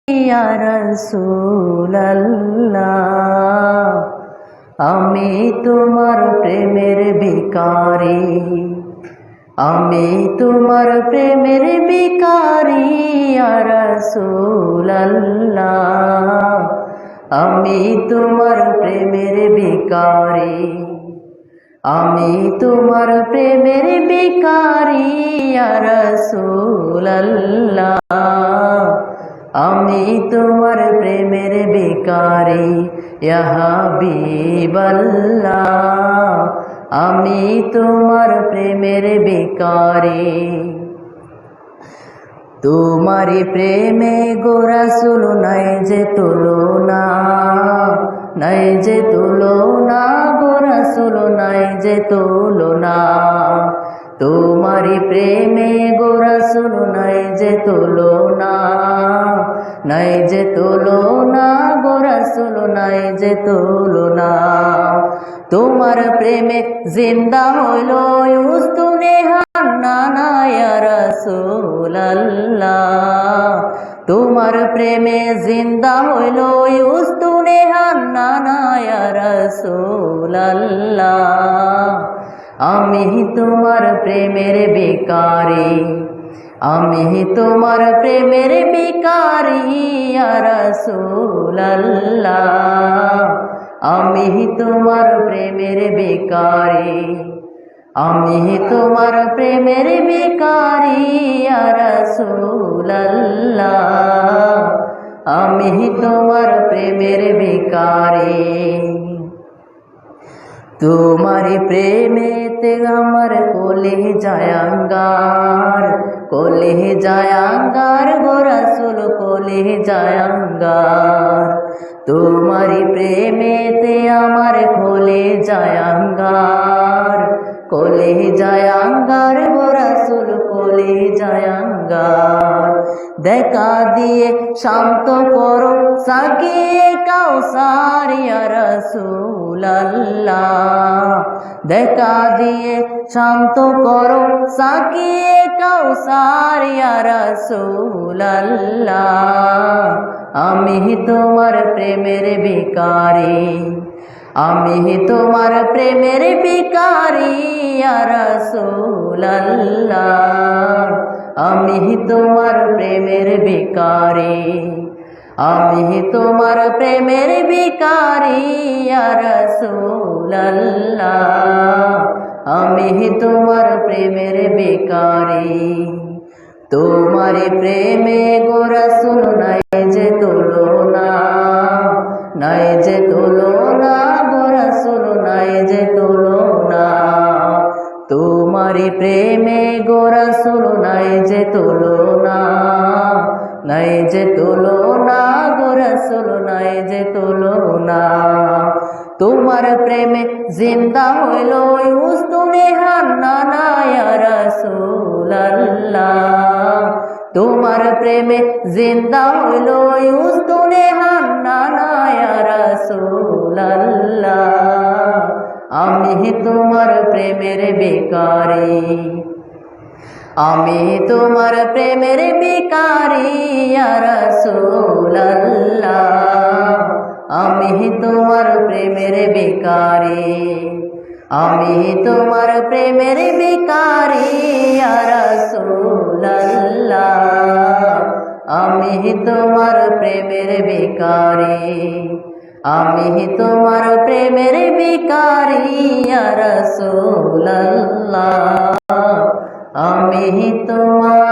ইয়া রাসূলাল্লাহ, আমি তোমার প্রেমের ভিখারি, আমি তোমার প্রেমের ভিখারি ইয়া রাসূলাল্লাহ, আমি তোমার প্রেমের ভিখারি, আমি তোমার প্রেমের ভিখারি ইয়া রাসূলাল্লাহ, আমি তোমার প্রেমের ভিখারি ইয়া হাবিবাল্লাহ, আমি তোমার প্রেমের ভিখারি। তোমারি প্রেমে গো রাসূল নাই যে তুলনা, নাই যে তুলনা গো রাসূল নাই যে তুলনা, তোমারি প্রেমে গো রাসূল নাই যে তুলনা, নাই যে তুলনা গো রাসূল নাই যে তুলনা। তোমার প্রেমে জিন্দা হইল উস্তুনে হান্নানা ইয়া রাসূলাল্লাহ, তোমার প্রেমে জিন্দা হইল উস্তুনে হান্নানা ইয়া রাসূলাল্লাহ, আমি তোমার প্রেমের ভিখারি, আমি তোমার প্রেমের ভিখারি ইয়া রাসূলাল্লাহ, আমি তোমার প্রেমের ভিখারি, আমি তোমার প্রেমের ভিখারি ইয়া রাসূলাল্লাহ, আমি তোমার প্রেমের ভিখারি। তোমারি প্রেমেতে আমার কলিজায় আঙ্গার, কলিজায় আঙ্গার গো রাসূল কলিজায় আঙ্গার, তোমারি প্রেমেতে আমার কলিজায় আঙ্গার, কলিজায় আঙ্গার গো রাসূল কলিজায় আঙ্গার। দেখা দিয়ে শান্ত করো সাকিয়ে কাউসার ইয়া রাসূলাল্লাহ, দেখা দিয়ে শান্ত করো সাকিয়ে কাউসার ইয়া রাসূলাল্লাহ, আমি তোমার প্রেমের ভিখারি, আমি তোমার প্রেমের ভিখারি ইয়া রাসূলাল্লাহ, আমি তোমার প্রেমের ভিখারি, আমি তোমার প্রেমের ভিখারি ইয়া রাসূলাল্লাহ, আমি তোমার প্রেমের ভিখারি। তোমারি প্রেমে গো রাসূল নাই যে তুলনা, নাই যে তুলনা গো রাসূল নাই যে তুলনা, তোমারি প্রেমে গো রাসূল নাই যে তুলনা, নাই যে তুলনা গো রাসূল নাই যে তুলনা। তোমার প্রেমে জিন্দা হইল উস্তুনে হান্নানা ইয়া রাসূলাল্লাহ, তোমার প্রেমে জিন্দা হইল উস্তুনে হান্নানা ইয়া রাসূলাল্লাহ, আমি তোমার প্রেমের ভিখারি, আমি তোমার প্রেমের ভিখারি ইয়া রাসূলাল্লাহ, আমি তোমার প্রেমের ভিখারি, আমি তোমার প্রেমের ভিখারি ইয়া রাসূলাল্লাহ, আমি তোমার প্রেমের ভিখারি, আমি তোমার প্রেমের ভিখারি ইয়া রাসূলাল্লাহ, আমি তোমার